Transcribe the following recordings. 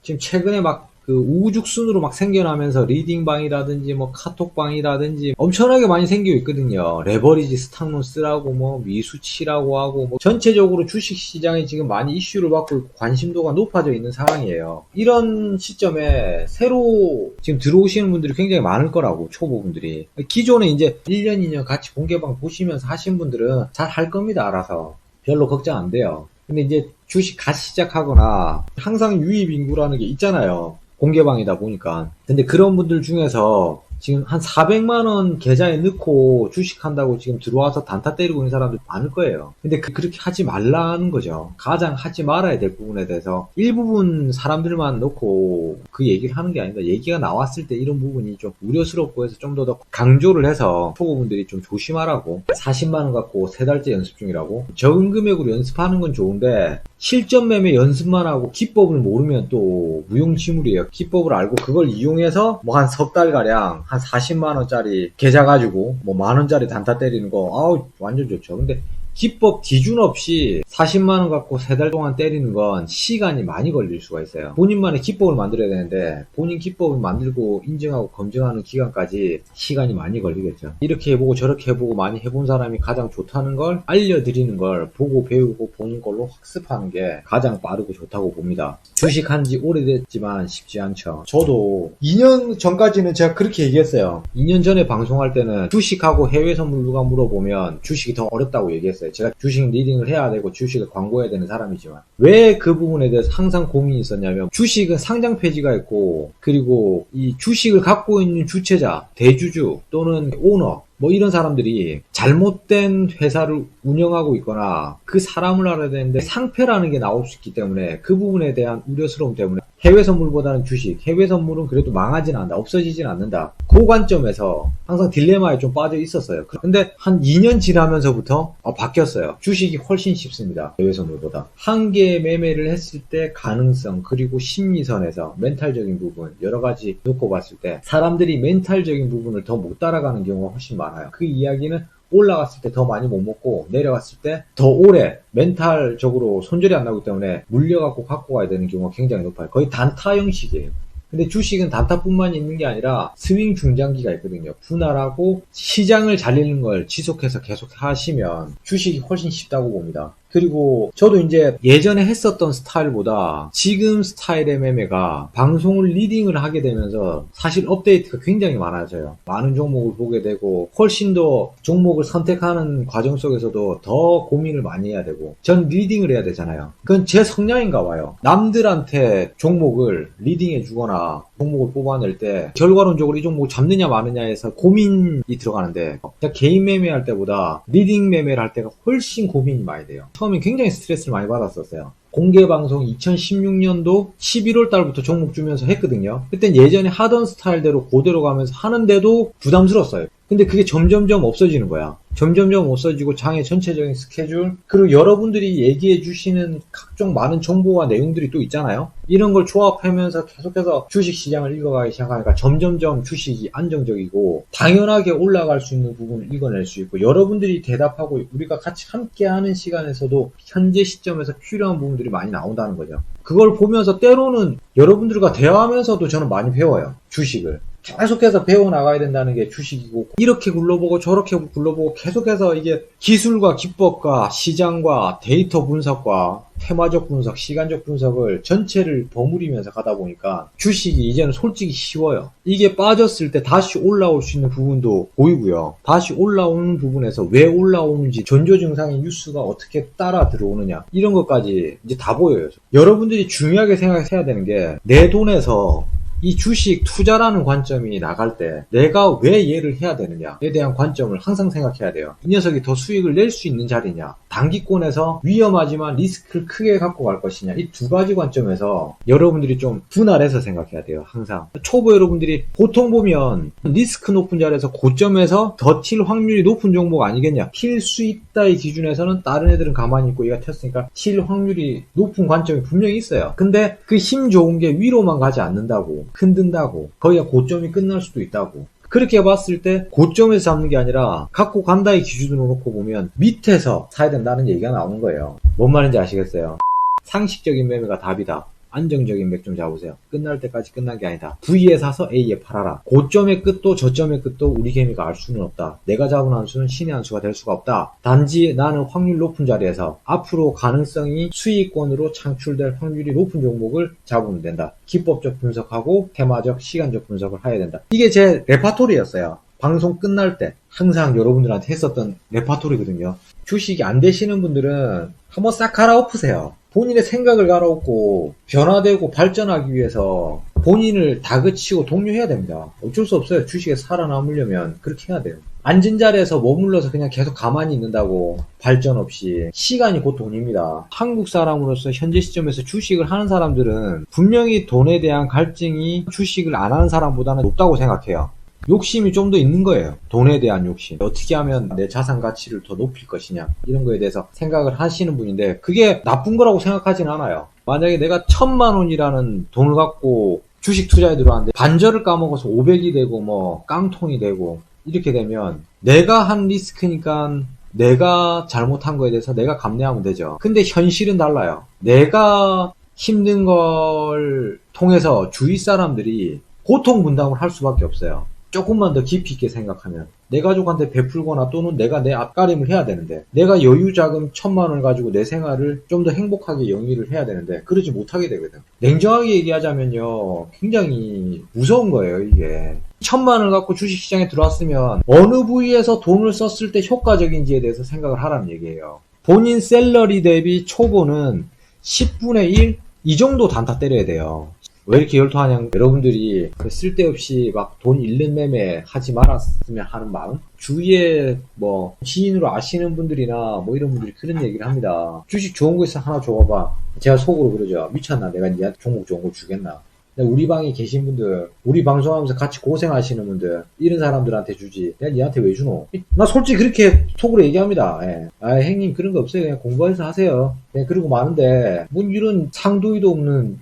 지금 최근에 막 그 우후죽순으로 막 생겨나면서 리딩방이라든지 뭐 카톡방이라든지 엄청나게 많이 생기고 있거든요. 레버리지 스탁론 쓰라고 뭐 미수치라고 하고 뭐 전체적으로 주식시장에 지금 많이 이슈를 받고 있고 관심도가 높아져 있는 상황이에요. 이런 시점에 새로 지금 들어오시는 분들이 굉장히 많을 거라고, 초보분들이. 기존에 이제 1년 2년 같이 공개방 보시면서 하신 분들은 잘 할 겁니다. 알아서 별로 걱정 안 돼요. 근데 이제 주식 갓 시작하거나 항상 유입 인구라는 게 있잖아요. 공개방이다 보니까. 근데 그런 분들 중에서 지금 한 400만원 계좌에 넣고 주식한다고 지금 들어와서 단타 때리고 있는 사람들 많을 거예요. 근데 그렇게 하지 말라는 거죠. 가장 하지 말아야 될 부분에 대해서 일부분 사람들만 넣고 그 얘기를 하는 게 아니다. 얘기가 나왔을 때 이런 부분이 좀 우려스럽고 해서 좀 더 강조를 해서 초보분들이 좀 조심하라고. 40만원 갖고 3달째 연습 중이라고. 적은 금액으로 연습하는 건 좋은데 실전 매매 연습만 하고 기법을 모르면 또 무용지물이에요. 기법을 알고 그걸 이용해서 뭐 한 석 달가량 한 40만원짜리 계좌 가지고 뭐 만원짜리 단타 때리는 거, 아우 완전 좋죠. 근데 기법 기준 없이 40만원 갖고 3달 동안 때리는 건 시간이 많이 걸릴 수가 있어요. 본인만의 기법을 만들어야 되는데 본인 기법을 만들고 인증하고 검증하는 기간까지 시간이 많이 걸리겠죠. 이렇게 해보고 저렇게 해보고 많이 해본 사람이 가장 좋다는 걸 알려드리는 걸 보고 배우고 본인 걸로 학습하는 게 가장 빠르고 좋다고 봅니다. 주식한 지 오래됐지만 쉽지 않죠. 저도 2년 전까지는 제가 그렇게 얘기했어요. 2년 전에 방송할 때는 주식하고 해외 선물 누가 물어보면 주식이 더 어렵다고 얘기했어요. 제가 주식 리딩을 해야 되고 주식을 광고해야 되는 사람이지만 왜 그 부분에 대해서 항상 고민이 있었냐면, 주식은 상장 폐지가 있고, 그리고 이 주식을 갖고 있는 주체자, 대주주 또는 오너 뭐 이런 사람들이 잘못된 회사를 운영하고 있거나 그 사람을 알아야 되는데 상패라는 게 나올 수 있기 때문에 그 부분에 대한 우려스러움 때문에 해외 선물보다는 주식, 해외 선물은 그래도 망하진 않는다, 없어지진 않는다, 그 관점에서 항상 딜레마에 좀 빠져 있었어요. 근데 한 2년 지나면서부터 바뀌었어요. 주식이 훨씬 쉽습니다. 해외 선물보다. 한 개 매매를 했을 때 가능성, 그리고 심리선에서 멘탈적인 부분 여러 가지 놓고 봤을 때 사람들이 멘탈적인 부분을 더 못 따라가는 경우가 훨씬 많아요. 그 이야기는 올라갔을 때 더 많이 못 먹고 내려갔을 때 더 오래 멘탈적으로 손절이 안 나기 때문에 물려갖고 갖고 가야 되는 경우가 굉장히 높아요. 거의 단타 형식이에요. 근데 주식은 단타뿐만 있는 게 아니라 스윙 중장기가 있거든요. 분할하고 시장을 잘리는 걸 지속해서 계속 하시면 주식이 훨씬 쉽다고 봅니다. 그리고 저도 이제 예전에 했었던 스타일보다 지금 스타일의 매매가 방송을 리딩을 하게 되면서 사실 업데이트가 굉장히 많아져요. 많은 종목을 보게 되고 훨씬 더 종목을 선택하는 과정 속에서도 더 고민을 많이 해야 되고, 전 리딩을 해야 되잖아요. 그건 제 성향인가 봐요. 남들한테 종목을 리딩해 주거나 종목을 뽑아낼 때 결과론적으로 이 종목을 잡느냐 마느냐에서 고민이 들어가는데, 제가 개인 매매할 때보다 리딩 매매를 할 때가 훨씬 고민이 많이 돼요. 처음엔 굉장히 스트레스를 많이 받았었어요. 공개방송 2016년도 11월 달부터 종목 주면서 했거든요. 그땐 예전에 하던 스타일대로 그대로 가면서 하는데도 부담스러웠어요. 근데 그게 점점점 없어지는 거야. 점점점 없어지고 장의 전체적인 스케줄, 그리고 여러분들이 얘기해 주시는 각종 많은 정보와 내용들이 또 있잖아요. 이런 걸 조합하면서 계속해서 주식시장을 읽어가기 시작하니까 점점점 주식이 안정적이고 당연하게 올라갈 수 있는 부분을 읽어낼 수 있고, 여러분들이 대답하고 우리가 같이 함께하는 시간에서도 현재 시점에서 필요한 부분들이 많이 나온다는 거죠. 그걸 보면서 때로는 여러분들과 대화하면서도 저는 많이 배워요. 주식을 계속해서 배워나가야 된다는 게 주식이고, 이렇게 굴러보고 저렇게 굴러보고 계속해서 이게 기술과 기법과 시장과 데이터 분석과 테마적 분석, 시간적 분석을 전체를 버무리면서 가다 보니까 주식이 이제는 솔직히 쉬워요. 이게 빠졌을 때 다시 올라올 수 있는 부분도 보이고요. 다시 올라오는 부분에서 왜 올라오는지, 전조 증상의 뉴스가 어떻게 따라 들어오느냐, 이런 것까지 이제 다 보여요. 여러분들이 중요하게 생각해야 되는 게, 내 돈에서 이 주식 투자라는 관점이 나갈 때 내가 왜 얘를 해야 되느냐에 대한 관점을 항상 생각해야 돼요. 이 녀석이 더 수익을 낼 수 있는 자리냐, 단기권에서 위험하지만 리스크를 크게 갖고 갈 것이냐, 이 두 가지 관점에서 여러분들이 좀 분할해서 생각해야 돼요. 항상 초보 여러분들이 보통 보면 리스크 높은 자리에서 고점에서 더 튈 확률이 높은 종목 아니겠냐, 튈 수 있다의 기준에서는 다른 애들은 가만히 있고 얘가 튀었으니까 튈 확률이 높은 관점이 분명히 있어요. 근데 그 힘 좋은 게 위로만 가지 않는다고, 흔든다고, 거기가 고점이 끝날 수도 있다고. 그렇게 봤을 때 고점에서 잡는 게 아니라 갖고 간다의 기준으로 놓고 보면 밑에서 사야 된다는 얘기가 나오는 거예요. 뭔 말인지 아시겠어요? 상식적인 매매가 답이다. 안정적인 맥점 잡으세요. 끝날 때까지 끝난 게 아니다. V에 사서 A에 팔아라. 고점의 끝도 저점의 끝도 우리 개미가 알 수는 없다. 내가 잡은 한 수는 신의 한 수가 될 수가 없다. 단지 나는 확률 높은 자리에서 앞으로 가능성이 수익권으로 창출될 확률이 높은 종목을 잡으면 된다. 기법적 분석하고 테마적, 시간적 분석을 해야 된다. 이게 제 레파토리였어요. 방송 끝날 때 항상 여러분들한테 했었던 레파토리거든요. 주식이 안 되시는 분들은 한번 싹 갈아엎으세요. 본인의 생각을 갈아엎고 변화되고 발전하기 위해서 본인을 다그치고 독려해야 됩니다. 어쩔 수 없어요. 주식에 살아남으려면 그렇게 해야 돼요. 앉은 자리에서 머물러서 그냥 계속 가만히 있는다고 발전 없이 시간이 곧 돈입니다. 한국 사람으로서 현재 시점에서 주식을 하는 사람들은 분명히 돈에 대한 갈증이 주식을 안 하는 사람보다는 높다고 생각해요. 욕심이 좀 더 있는 거예요. 돈에 대한 욕심. 어떻게 하면 내 자산 가치를 더 높일 것이냐. 이런 거에 대해서 생각을 하시는 분인데 그게 나쁜 거라고 생각하진 않아요. 만약에 내가 1000만 원이라는 돈을 갖고 주식 투자에 들어왔는데 반절을 까먹어서 500이 되고 뭐 깡통이 되고 이렇게 되면 내가 한 리스크니까 내가 잘못한 거에 대해서 내가 감내하면 되죠. 근데 현실은 달라요. 내가 힘든 걸 통해서 주위 사람들이 고통 분담을 할 수밖에 없어요. 조금만 더 깊이 있게 생각하면 내 가족한테 베풀거나 또는 내가 내 앞가림을 해야 되는데 내가 여유 자금 1000만 원을 가지고 내 생활을 좀 더 행복하게 영위를 해야 되는데 그러지 못하게 되거든. 냉정하게 얘기하자면요 굉장히 무서운 거예요. 이게 1000만 원을 갖고 주식시장에 들어왔으면 어느 부위에서 돈을 썼을 때 효과적인지에 대해서 생각을 하라는 얘기예요. 본인 샐러리 대비 초보는 10분의 1 이 정도 단타 때려야 돼요. 왜 이렇게 열토하냐면 여러분들이 쓸데없이 막 돈 잃는 매매 하지 말았으면 하는 마음? 주위에 뭐 지인으로 아시는 분들이나 뭐 이런 분들이 그런 얘기를 합니다. 주식 좋은 거 있어 하나 줘봐봐. 제가 속으로 그러죠. 미쳤나? 내가 니한테 종목 좋은 거 주겠나? 우리 방에 계신 분들, 우리 방송하면서 같이 고생하시는 분들, 이런 사람들한테 주지. 내가 니한테 왜 주노? 나 솔직히 그렇게 속으로 얘기합니다. 예. 아, 형님 그런 거 없어요. 그냥 공부해서 하세요. 그냥 그러고 마는데, 뭐 이런 상도이도 없는,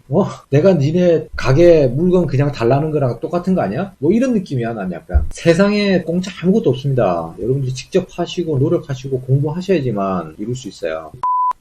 내가 니네 가게 물건 그냥 달라는 거랑 똑같은 거 아니야? 뭐 이런 느낌이야, 난 약간. 세상에 공짜 아무것도 없습니다. 여러분들이 직접 하시고 노력하시고 공부하셔야지만 이룰 수 있어요.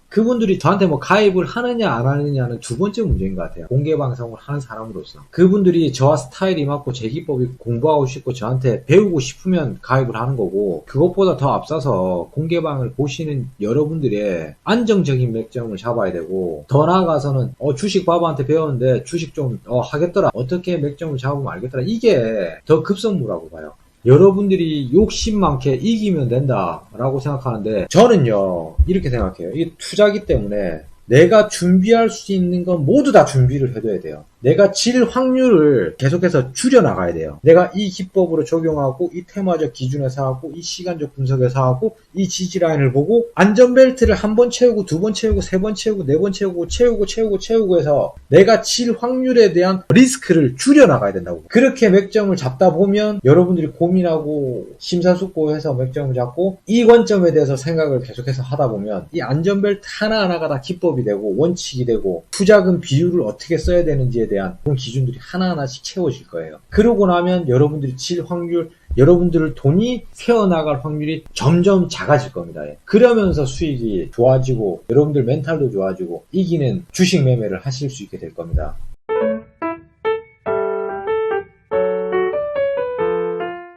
그분들이 저한테 뭐 가입을 하느냐 안 하느냐는 두 번째 문제인 것 같아요. 공개 방송을 하는 사람으로서. 그분들이 저와 스타일이 맞고 제 기법이 공부하고 싶고 저한테 배우고 싶으면 가입을 하는 거고 그것보다 더 앞서서 공개방을 보시는 여러분들의 안정적인 맥점을 잡아야 되고 더 나아가서는 주식 바보한테 배웠는데 주식 좀 하겠더라. 어떻게 맥점을 잡으면 알겠더라. 이게 더 급선무라고 봐요. 여러분들이 욕심 많게 이기면 된다라고 생각하는데 저는요 이렇게 생각해요. 이게 투자기 때문에 내가 준비할 수 있는 건 모두 다 준비를 해둬야 돼요. 내가 질 확률을 계속해서 줄여나가야 돼요. 내가 이 기법으로 적용하고 이 테마적 기준에서 하고 이 시간적 분석에서 하고 이 지지라인을 보고 안전벨트를 한 번 채우고 두 번 채우고 세 번 채우고 네 번 채우고 해서 내가 질 확률에 대한 리스크를 줄여나가야 된다고. 그렇게 맥점을 잡다 보면 여러분들이 고민하고 심사숙고해서 맥점을 잡고 이 관점에 대해서 생각을 계속해서 하다 보면 이 안전벨트 하나하나가 다 기법이 되고 원칙이 되고 투자금 비율을 어떻게 써야 되는지에 대한 그런 기준들이 하나하나씩 채워질 거예요. 그러고 나면 여러분들이 질 확률, 여러분들 돈이 새어나갈 확률이 점점 작아질 겁니다. 그러면서 수익이 좋아지고 여러분들 멘탈도 좋아지고 이기는 주식 매매를 하실 수 있게 될 겁니다.